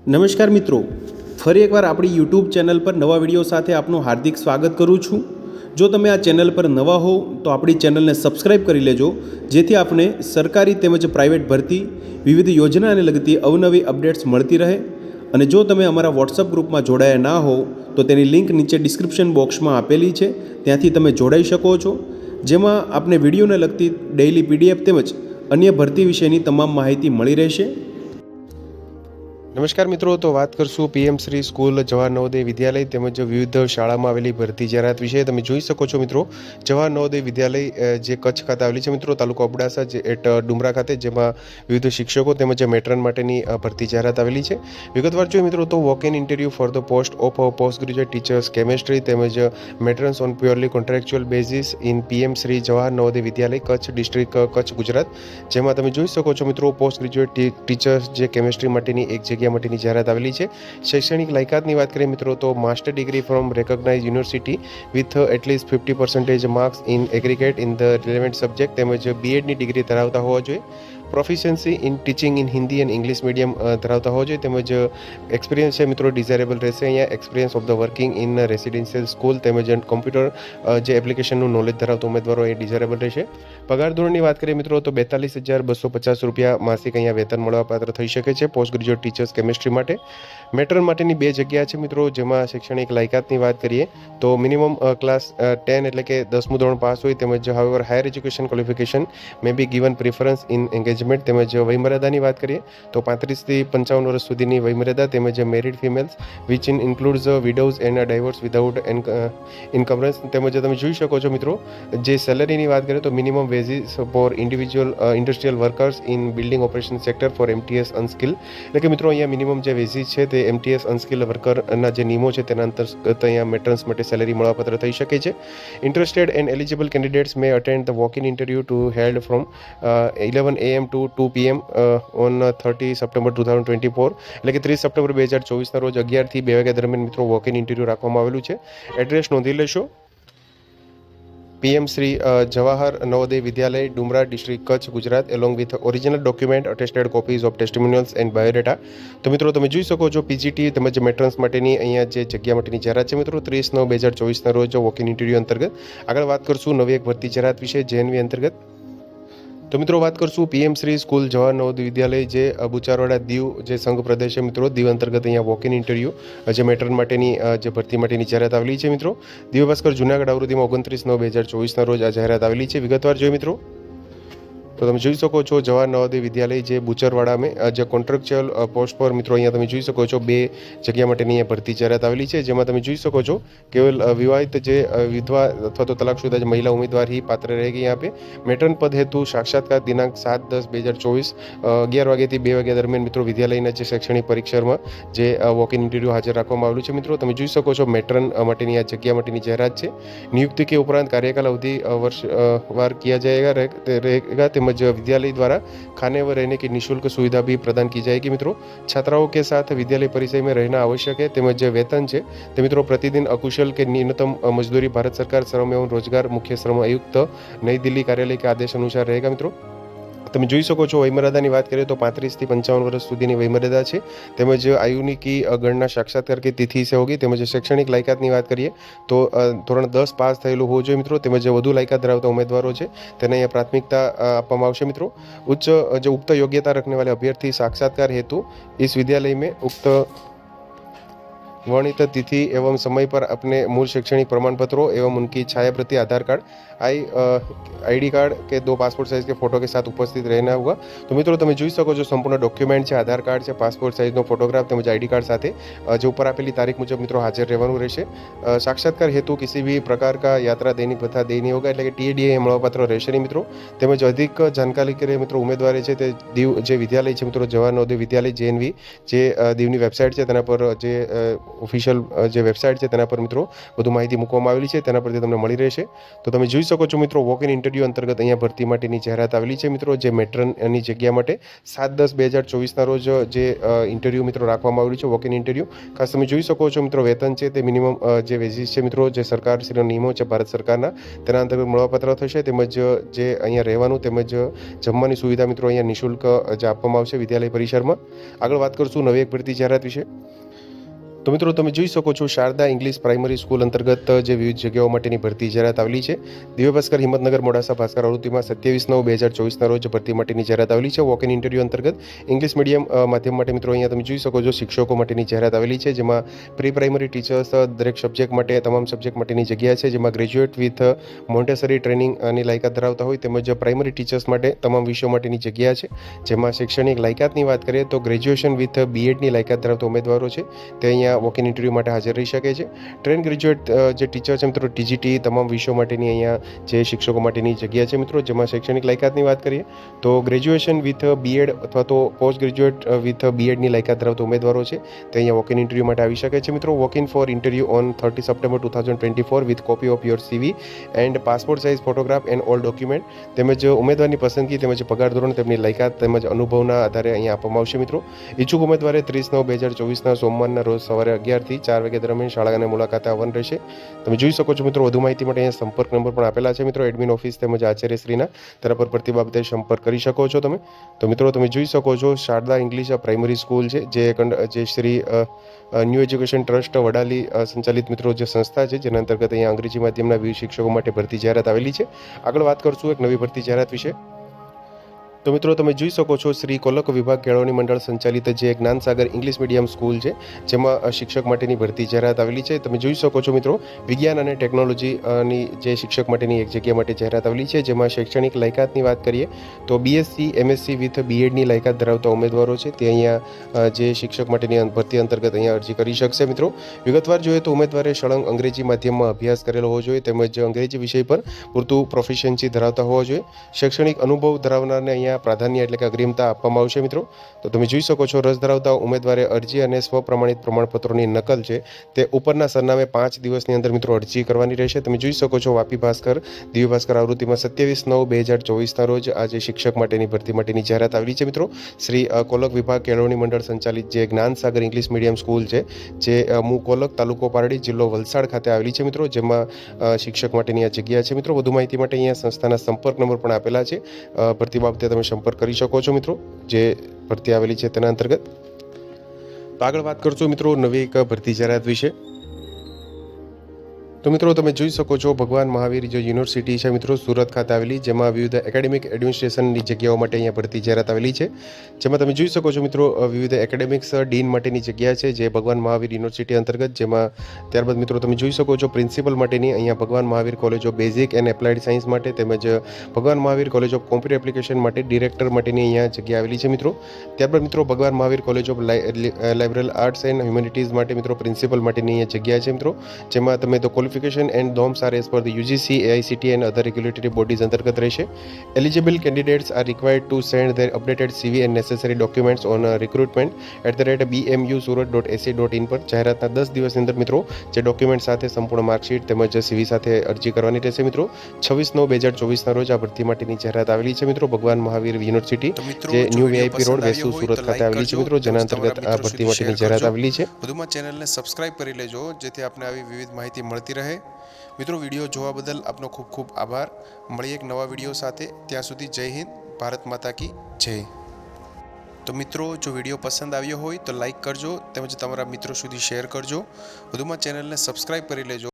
નમસ્કાર મિત્રો, ફરી એકવાર આપણી યુટ્યુબ ચેનલ પર નવા વિડીયો સાથે આપનું હાર્દિક સ્વાગત કરું છું। જો તમે આ ચેનલ પર નવા હો તો આપણી ચેનલને સબસ્ક્રાઈબ કરી લેજો, જેથી આપને સરકારી તેમજ પ્રાઇવેટ ભરતી વિવિધ યોજનાને લગતી અવનવી અપડેટ્સ મળતી રહે। અને જો તમે અમારા વોટ્સઅપ ગ્રુપમાં જોડાયા ના હો તો તેની લિંક નીચે ડિસ્ક્રિપ્શન બોક્સમાં આપેલી છે, ત્યાંથી તમે જોડાઈ શકો છો, જેમાં આપને વિડીયોને લગતી ડેઇલી પીડીએફ તેમજ અન્ય ભરતી વિશેની તમામ માહિતી મળી રહેશે। નમસ્કાર મિત્રો, તો વાત કરશું પીએમ શ્રી સ્કૂલ જવાહર નવોદય વિદ્યાલય તેમજ વિવિધ શાળામાં આવેલી ભરતી જાહેરાત વિશે। તમે જોઈ શકો છો મિત્રો, જવાહર નવોદય વિદ્યાલય જે કચ્છ ખાતે આવેલી છે મિત્રો, તાલુકો અબડાસા જે એટ ડુમરા ખાતે, જેમાં વિવિધ શિક્ષકો તેમજ મેટ્રન માટેની ભરતી જાહેરાત આવેલી છે। વિગતવાર જોઈએ મિત્રો, તો walk in interview for the post of post graduate teachers chemistry તેમજ matrons on purely contractual basis in PM Shri Jawahar Navodaya Vidyalaya Kutch district Kutch Gujarat, જેમાં તમે જોઈ શકો છો મિત્રો, પોસ્ટ ગ્રેજ્યુએટ ટીચર્સ જે કેમેસ્ટ્રી માટેની એક જગ્યા માટેની જાહેરાત આવેલી છે। શૈક્ષણિક લાયકાતની વાત કરીએ મિત્રો, તો master degree from recognise university with at least 50% marks in aggregate in the relevant subject તેમજ બીએડની ડિગ્રી ધરાવતા હોવા જોઈએ। Proficiency in teaching in Hindi and English medium ધરાવતા હોવો જોઈએ, તેમજ એક્સપિરિયન્સ છે મિત્રો ડિઝાયરેબલ રહેશે। અહીંયા experience of the working in residential school તેમજ કોમ્પ્યુટર જે એપ્લિકેશનનું નોલેજ ધરાવતા ઉમેદવારો એ ડિઝાયરેબલ રહેશે। પગાર ધોરણની વાત કરીએ મિત્રો, તો 42,250 રૂપિયા માસિક અહીંયા વેતન મળવાપાત્ર થઈ શકે છે પોસ્ટ ગ્રેજ્યુએટ ટીચર્સ કેમેસ્ટ્રી માટે। મેટ્રન માટેની બે જગ્યા છે મિત્રો, જેમાં શૈક્ષણિક લાયકાતની વાત કરીએ તો મિનિમમ ક્લાસ 10 એટલે કે 10મું ધોરણ પાસ હોય, તેમજ however higher education qualification May be given preference in engagement. તેમજ વયમર્યાદાની વાત કરીએ તો 35 થી 55 વર્ષ સુધીની વયમર્યાદા, તેમજ married females which includes widows and divorce without encumbrances. તેમજ તમે જોઈ શકો છો મિત્રો, જે સેલરીની વાત કરીએ તો minimum wages for industrial workers in building operation sector for MTS unskill, એટલે કે મિત્રો અહીંયા મિનિમમ જે વેજીસ છે તે એમટીએસ અનસ્કિલ વર્કરના જે નિયમો છે તેના અંતર્ગત અહીંયા મેટ્રન્સ માટે સેલરી મળવાપાત્ર થઈ શકે છે। Interested and eligible candidates may attend the walk in interview to held from 11 AM to 2 PM on 30 September 2024, એટલે કે 30 સપ્ટેમ્બર 2024ના રોજ 11 થી 2 વાગ્યા દરમિયાન મિત્રો વોક ઇન ઇન્ટરવ્યૂ રાખવામાં આવેલું છે। એડ્રેસ નોંધી લેશો, PM Shri Jawahar Navodaya Vidyalaya Dumra district Kutch Gujarat, along with original document attested copies of testimonials and biodata. તો મિત્રો તમે જોઈ શકો છો પીજીટી તેમજ મેટ્રન્સ માટેની અહીંયા જે જગ્યા માટેની જાહેરાત છે મિત્રો, 30/9/2024ના રોજ વોક ઇન ઇન્ટરવ્યૂ અંતર્ગત। આગળ વાત કરશું નવી એક ભરતી જાહેરાત વિશે જેએનવી અંતર્ગત। તો મિત્રો વાત કરશું પીએમ શ્રી સ્કૂલ જવાહર નવોદય વિદ્યાલય જે બુચારવાડા દીવ જે સંઘ પ્રદેશ છે મિત્રો, દીવ અંતર્ગત અહીંયા વોક ઇન ઇન્ટરવ્યૂ જે મેટ્રન માટેની જે ભરતી માટેની જાહેરાત આવેલી છે મિત્રો। દીવ ભાસ્કર જૂનાગઢ આવૃત્તિમાં 29/9/2024ના રોજ આ જાહેરાત આવેલી છે। વિગતવાર જોઈએ મિત્રો, તો તમે જોઈ શકો છો જવાહર નવોદય વિદ્યાલય જે બુચરવાડા મેં જે કોન્ટ્રાક્ચ્યુઅલ પોસ્ટ પર મિત્રો અહીંયા તમે જોઈ શકો છો બે જગ્યા માટેની અહીંયા ભરતી જાહેરાત આવેલી છે, જેમાં તમે જોઈ શકો છો કેવલ વિવાહિત જે વિધવા અથવા તો તલાકશુદા જે મહિલા ઉમેદવાર ही पात्र रहेगी। यहाँ पे मेट्रन पद हेतु साक्षात्कार दिनांक 7/10/2024 11 વાગ્યાથી 2 વાગ્યા દરમિયાન મિત્રો વિદ્યાલયના જે શૈક્ષણિક પરીક્ષામાં જે વોક ઇન ઇન્ટરવ્યૂ હાજર રાખવામાં આવેલું છે મિત્રો। તમે જોઈ શકો છો મેટ્રન માટેની આ જગ્યા માટેની જાહેરાત છે। નિયુક્તિ के उपरांत कार्यकाल अवधि वर्ष वार किया जाएगा रहेगा, તેમજ विद्यालय द्वारा खाने व रहने की निःशुल्क सुविधा भी प्रदान की जाएगी मित्रों। छात्राओं के साथ विद्यालय परिसर में रहना आवश्यक है, તેમજ वेतन છે તે મિત્રો प्रतिदिन अकुशल के न्यूनतम मजदूरी भारत सरकार श्रम एवं रोजगार मुख्य श्रम आयुक्त नई दिल्ली कार्यालय के आदेश अनुसार रहेगा मित्रों। તમે જોઈ શકો છો વયમર્યાદાની વાત કરીએ તો 35 થી 55 વર્ષ સુધીની વયમર્યાદા છે, તેમજ આયુની કી ગણના સાક્ષાત્કાર की तिथि से होगी। તેમજ શૈક્ષણિક લાયકાતની વાત કરીએ તો ધોરણ 10 પાસ થયેલું હોવું જોઈએ મિત્રો, તેમજ વધુ લાયકાત ધરાવતા ઉમેદવારો છે તેને અહીંયા પ્રાથમિકતા આપવામાં આવશે મિત્રો। उच्च जो उक्त योग्यता रखने वाले अभ्यर्थी साक्षात्कार हेतु इस विद्यालय में उक्त वर्णित तिथि एवं समय पर अपने मूल शैक्षणिक प्रमाण पत्रों एवं उनकी छायाप्रति आधार कार्ड आईडी कार्ड के 2 पासपोर्ट साइज के फोटो के साथ उपस्थित रहना होगा। तो मित्रों તમે જોઈ શકો છો સંપૂર્ણ ડોક્યુમેન્ટ છે, આધાર કાર્ડ છે, પાસપોર્ટ સાઇઝનો ફોટોગ્રાફ તેમજ આઈડી કાર્ડ સાથે જે ઉપર આપેલી તારીખ મુજબ મિત્રો હાજર રહેવાનું રહેશે। સાક્ષાત્કાર हेतु किसी भी प्रकार का यात्रा दैनिक भत्ता देय नहीं होगा, એટલે કે ટીએડીએ મળવાપાત્ર રહેશે નહીં મિત્રો। તેમજ અધિક જાણકારી કરે મિત્રો ઉમેદવારે છે તે દીવ જે વિદ્યાલય છે મિત્રો જવાહર નવોદય વિદ્યાલય જેએનવી જે દીવની વેબસાઇટ છે તેના પર જે ઓફિશિયલ જે વેબસાઇટ છે તેના પર મિત્રો વધુ માહિતી મૂકવામાં આવેલી છે, તેના પરથી તમને મળી રહેશે. તો તમે જોઈ શકો છો મિત્રો, વોક ઇન ઇન્ટરવ્યૂ અંતર્ગત અહીંયા ભરતી માટેની જાહેરાત આવેલી છે મિત્રો, જે મેટ્રનની જગ્યા માટે 7/10/2024ના રોજ જે ઇન્ટરવ્યૂ મિત્રો રાખવામાં આવેલું છે, વોક ઇન ઇન્ટરવ્યૂ. ખાસ તમે જોઈ શકો છો મિત્રો, વેતન છે તે મિનિમમ જે વેજીસ છે મિત્રો, જે સરકારશ્રીના નિયમો છે ભારત સરકારના, તેના અંતર્ગત મળવાપાત્ર થશે. તેમજ જે અહીંયા રહેવાનું તેમજ જમવાની સુવિધા મિત્રો અહીંયા નિઃશુલ્ક જે આપવામાં આવશે વિદ્યાલય પરિસરમાં. આગળ વાત કરશું નવી એક ભરતી જાહેરાત વિશે. તો મિત્રો તમે જોઈ શકો છો, શારદા ઇંગ્લિશ પ્રાઇમરી સ્કૂલ અંતર્ગત જે વિવિધ જગ્યાઓ માટેની ભરતી જાહેરાત આવેલી છે. દિવ્ય ભાસ્કર હિંમતનગર મોડાસા ભાસ્કર આવૃત્તિમાં 27/9/2024ના રોજ ભરતી માટેની જાહેરાત આવેલી છે. વોક ઇન ઇન્ટરવ્યૂ અંતર્ગત ઇંગ્લિશ મીડિયમ માધ્યમ માટે મિત્રો અહીંયા તમે જોઈ શકો છો, શિક્ષકો માટેની જાહેરાત આવેલી છે, જેમાં પ્રી પ્રાઇમરી ટીચર્સ દરેક સબ્જેક્ટ માટે તમામ સબ્જેક્ટ માટેની જગ્યા છે, જેમાં ગ્રેજ્યુએટ વિથ મોન્ટેસરી ટ્રેનિંગની લાયકાત ધરાવતા હોય તેમજ પ્રાઇમરી ટીચર્સ માટે તમામ વિષયો માટેની જગ્યા છે. જેમાં શૈક્ષણિક લાયકાતની વાત કરીએ તો ગ્રેજ્યુએશન વિથ બીએડની લાયકાત ધરાવતા ઉમેદવારો છે તે અહીંયા વોક ઇન ઇન્ટરવ્યૂ માટે હાજર રહી શકે છે. ટ્રેન ગ્રેજ્યુએટ જે ટીચર છે મિત્રો, ટીજીટી તમામ વિષયો માટેની અહીંયા જે શિક્ષકો માટેની જગ્યા છે મિત્રો. જેમાં શૈક્ષણિક લાયકાતની વાત કરીએ તો ગ્રેજ્યુએશન વિથ બીએડ અથવા તો પોસ્ટ ગ્રેજ્યુએટ વિથ બીએડની લાયકાત ધરાવતા ઉમેદવારો છે તે અહીંયા વોક ઇન ઇન્ટરવ્યૂ માટે આવી શકે છે મિત્રો. Walk in for interview on 30 September 2024 with copy of your CV and passport size photograph and all document. તેમજ ઉમેદવારની પસંદગી તેમજ પગાર ધોરણ તેમની લાયકાત તેમજ અનુભવના આધારે અહીંયા આપવામાં આવશે મિત્રો. ઈચ્છુક ઉમેદવારે 30/9/2024ના સોમવારના રોજ સવારે 11 થી 4 વાગ્યા દરમિયાન શાળાને મુલાકાતે આવવાનું રહેશે. તમે જોઈ શકો છો મિત્રો, વધુ માહિતી માટે અહીંયા સંપર્ક નંબર પણ આપેલા છે મિત્રો, એડમિન ઓફિસ તેમજ આચાર્યશ્રીના, તેના પર ભરતી બાબતે સંપર્ક કરી શકો છો તમે. તો મિત્રો તમે જોઈ શકો છો, શારદા ઇંગ્લિશ પ્રાઇમરી સ્કૂલ છે જે Shri new education trust Vadali સંચાલિત મિત્રો જે સંસ્થા છે, જેના અંતર્ગત અહીંયા અંગ્રેજી માધ્યમના વિવિધ શિક્ષકો માટે ભરતી જાહેરાત આવેલી છે. આગળ વાત કરશું એક નવી ભરતી જાહેરાત વિશે. તો મિત્રો તમે જોઈ શકો છો, શ્રી કોલક વિભાગ કેળવણી મંડળ સંચાલિત જે જ્ઞાનસાગર ઇંગ્લિશ મીડિયમ સ્કૂલ છે, જેમાં શિક્ષક માટેની ભરતી જાહેરાત આવેલી છે. તમે જોઈ શકો છો મિત્રો, વિજ્ઞાન અને ટેકનોલોજીની જે શિક્ષક માટેની એક જગ્યા માટે જાહેરાત આવેલી છે, જેમાં શૈક્ષણિક લાયકાતની વાત કરીએ તો બીએસસી એમએસસી વિથ બીએડની લાયકાત ધરાવતા ઉમેદવારો છે તે અહીંયા જે શિક્ષક માટેની ભરતી અંતર્ગત અહીંયા અરજી કરી શકશે મિત્રો. વિગતવાર જોઈએ તો ઉમેદવારે સળંગ અંગ્રેજી માધ્યમમાં અભ્યાસ કરેલો હોવો જોઈએ તેમજ અંગ્રેજી વિષય પર પૂરતું પ્રોફિશિયન્સી ધરાવતા હોવા જોઈએ. શૈક્ષણિક અનુભવ ધરાવનારને અહીંયા પ્રાધાન્ય એટલે કે અગ્રિમતા આપવામાં આવશે મિત્રો. તો તમે જોઈ શકો છો, રસ ધરાવતા ઉમેદવારે અરજી અને સ્વપ્રમાણિત પ્રમાણપત્રોની નકલ છે તે ઉપરના સરનામે 5 દિવસની અંદર મિત્રો અરજી કરવાની રહેશે. તમે જોઈ શકો છો, વાપી ભાસ્કર દિવ્ય ભાસ્કર આવૃત્તિમાં 27/9/2024ના રોજ આજે શિક્ષક માટેની ભરતી માટેની જાહેરાત આવેલી છે મિત્રો. શ્રી કોલક વિભાગ કેળવણી મંડળ સંચાલિત જે જ્ઞાનસાગર ઇંગ્લિશ મીડિયમ સ્કૂલ છે, જે મુ કોલક તાલુકો પારડી જિલ્લો વલસાડ ખાતે આવેલી છે મિત્રો, જેમાં શિક્ષક માટેની આ જગ્યા છે મિત્રો. વધુ માહિતી માટે અહીંયા સંસ્થાના સંપર્ક નંબર પણ આપેલા છે. ભરતી બાબતે તમે સંપર્ક કરી શકો છો મિત્રો, જે ભરતી આવેલી છે તેના અંતર્ગત. તો આગળ વાત કરશું મિત્રો નવી એક ભરતી જાહેરાત વિશે. તો મિત્રો તમે જોઈ શકો છો, ભગવાન મહાવીર જે યુનિવર્સિટી છે મિત્રો સુરત ખાતે આવેલી, જેમાં વિવિધ એકેડેમિક એડમિનિસ્ટ્રેશનની જગ્યાઓ માટે અહીંયા ભરતી જાહેરાત આવેલી છે. જેમાં તમે જોઈ શકો છો મિત્રો, વિવિધ એકેડેમિક્સ ડીન માટેની જગ્યા છે જે ભગવાન મહાવીર યુનિવર્સિટી અંતર્ગત. જેમાં ત્યારબાદ મિત્રો તમે જોઈ શકો છો, પ્રિન્સિપલ માટેની અહીંયા ભગવાન Mahavir college of basic and applied science માટે તેમજ ભગવાન Mahavir college of computer application માટે ડિરેક્ટર માટેની અહીંયા જગ્યા આવેલી છે મિત્રો. ત્યારબાદ મિત્રો ભગવાન Mahavir college of library arts and humanities માટે મિત્રો પ્રિન્સિપલ માટેની અહીંયા જગ્યા છે મિત્રો. જેમાં તમે તો qualification and norms are as per the UGC, AICTE and other regulatory bodies અંતર્ગત રહેશે. Eligible candidates are required to send their updated CV and necessary documents on recruitment@bmusurat.ac.in પર જાહેરાતના 10 દિવસની અંદર મિત્રો જે ડોક્યુમેન્ટ સાથે સંપૂર્ણ માર્કશીટ તેમજ CV સાથે અરજી કરવાની રહેશે મિત્રો. 26/9/2024ના રોજ આ ભરતી માટેની જાહેરાત આવેલી છે મિત્રો, ભગવાન મહાવીર યુનિવર્સિટી જે new VIP road Vesu Surat ખાતે આવેલી છે મિત્રો, જેના અંતર્ગત આ ભરતી માટેની જાહેરાત આવેલી છે. વધુમાં ચેનલને સબસ્ક્રાઇબ કરી લેજો જેથી આપને આવી વિવિધ માહિતી મળતી રહે. મિત્રો વિડીયો જોવા બદલ આપનો ખૂબ ખૂબ આભાર. મળીએ એક નવા વિડીયો સાથે. ત્યાં સુધી જય હિન્દ, ભારત માતા કી જય. તો મિત્રો જો વિડીયો પસંદ આવ્યો હોય તો લાઈક કરજો તેમજ તમારા મિત્રો સુધી શેર કરજો. વધુમાં ચેનલને સબસ્ક્રાઇબ કરી લેજો.